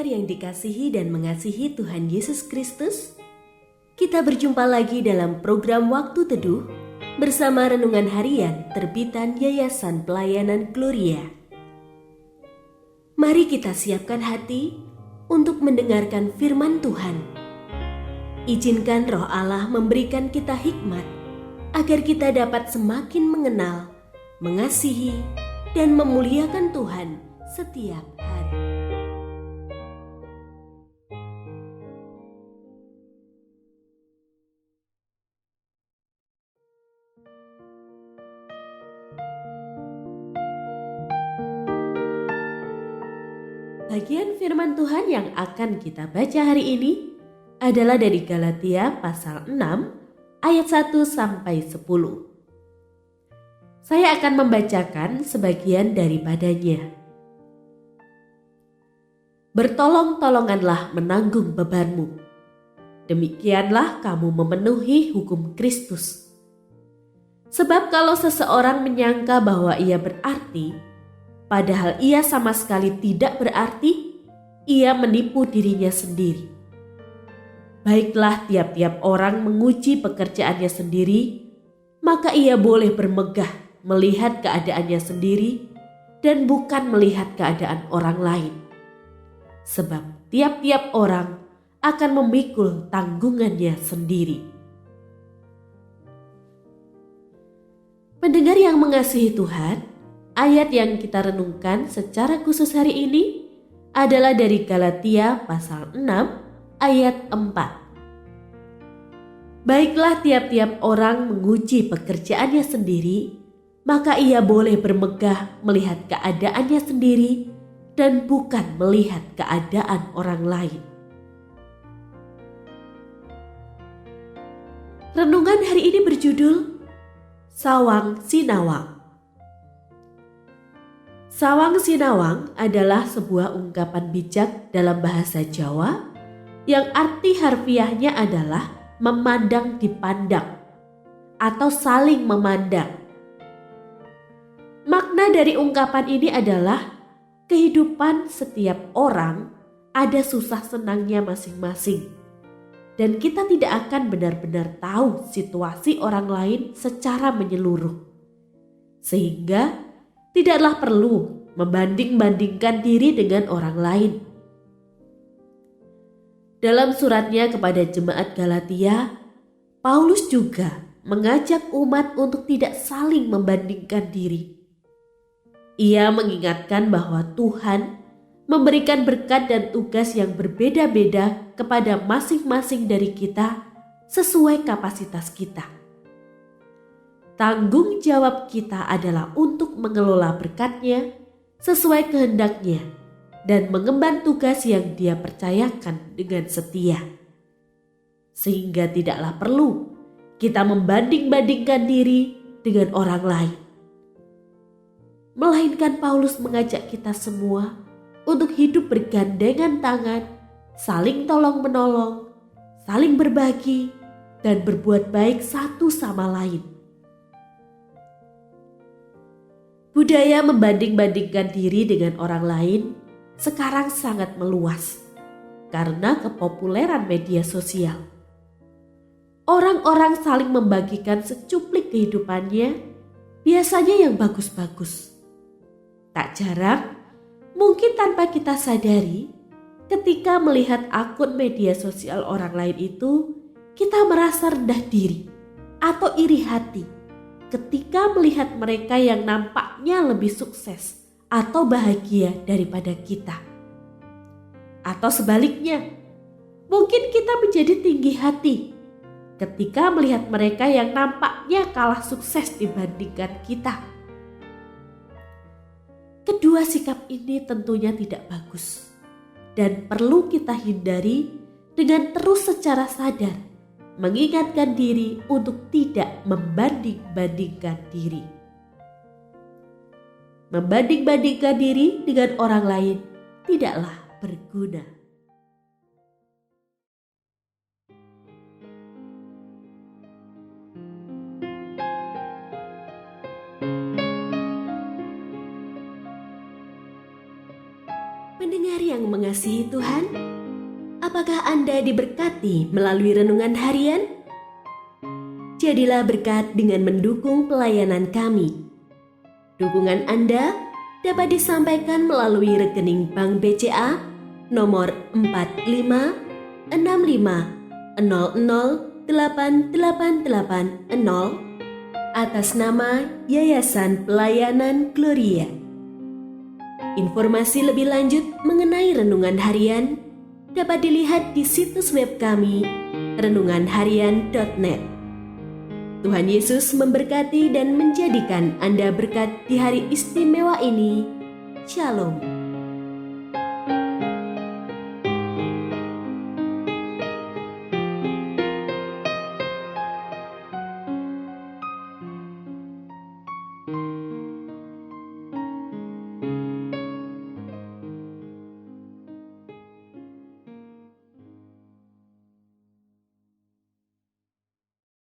pendengar yang dikasihi dan mengasihi Tuhan Yesus Kristus, kita berjumpa lagi dalam program Waktu Teduh bersama Renungan Harian terbitan Yayasan Pelayanan Gloria. Mari kita siapkan hati untuk mendengarkan firman Tuhan. Izinkan Roh Allah memberikan kita hikmat agar kita dapat semakin mengenal, mengasihi, dan memuliakan Tuhan setiap hari. Bagian firman Tuhan yang akan kita baca hari ini adalah dari Galatia pasal 6 ayat 1 sampai 10. Saya akan membacakan sebagian daripadanya. Bertolong-tolonganlah menanggung bebanmu. Demikianlah kamu memenuhi hukum Kristus. Sebab kalau seseorang menyangka bahwa ia berarti, padahal ia sama sekali tidak berarti, ia menipu dirinya sendiri. Baiklah tiap-tiap orang menguji pekerjaannya sendiri, maka ia boleh bermegah melihat keadaannya sendiri dan bukan melihat keadaan orang lain. Sebab tiap-tiap orang akan memikul tanggungannya sendiri. Pendengar yang mengasihi Tuhan, ayat yang kita renungkan secara khusus hari ini adalah dari Galatia pasal 6 ayat 4. Baiklah tiap-tiap orang menguji pekerjaannya sendiri, maka ia boleh bermegah melihat keadaannya sendiri dan bukan melihat keadaan orang lain. Renungan hari ini berjudul Sawang Sinawang. Sawang Sinawang adalah sebuah ungkapan bijak dalam bahasa Jawa yang arti harfiahnya adalah memandang dipandang atau saling memandang. Makna dari ungkapan ini adalah kehidupan setiap orang ada susah senangnya masing-masing, dan kita tidak akan benar-benar tahu situasi orang lain secara menyeluruh, sehingga tidaklah perlu membanding-bandingkan diri dengan orang lain. Dalam suratnya kepada jemaat Galatia, Paulus juga mengajak umat untuk tidak saling membandingkan diri. Ia mengingatkan bahwa Tuhan memberikan berkat dan tugas yang berbeda-beda kepada masing-masing dari kita sesuai kapasitas kita. Tanggung jawab kita adalah untuk mengelola berkat-Nya sesuai kehendak-Nya dan mengemban tugas yang Dia percayakan dengan setia. Sehingga tidaklah perlu kita membanding-bandingkan diri dengan orang lain. Melainkan Paulus mengajak kita semua untuk hidup bergandengan tangan, saling tolong-menolong, saling berbagi, dan berbuat baik satu sama lain. Budaya membanding-bandingkan diri dengan orang lain sekarang sangat meluas karena kepopuleran media sosial. Orang-orang saling membagikan secuplik kehidupannya, biasanya yang bagus-bagus. Tak jarang, mungkin tanpa kita sadari, ketika melihat akun media sosial orang lain itu, kita merasa rendah diri atau iri hati ketika melihat mereka yang nampaknya lebih sukses atau bahagia daripada kita. Atau sebaliknya, mungkin kita menjadi tinggi hati ketika melihat mereka yang nampaknya kalah sukses dibandingkan kita. Kedua sikap ini tentunya tidak bagus dan perlu kita hindari dengan terus secara sadar mengingatkan diri untuk tidak membanding-bandingkan diri. Membanding-bandingkan diri dengan orang lain tidaklah berguna. Pendengar Pendengar yang mengasihi Tuhan, apakah Anda diberkati melalui renungan harian? Jadilah berkat dengan mendukung pelayanan kami. Dukungan Anda dapat disampaikan melalui rekening Bank BCA nomor 4565008880 atas nama Yayasan Pelayanan Gloria. Informasi lebih lanjut mengenai renungan harian dapat dilihat di situs web kami renunganharian.net. Tuhan Yesus memberkati dan menjadikan Anda berkat di hari istimewa ini. Shalom.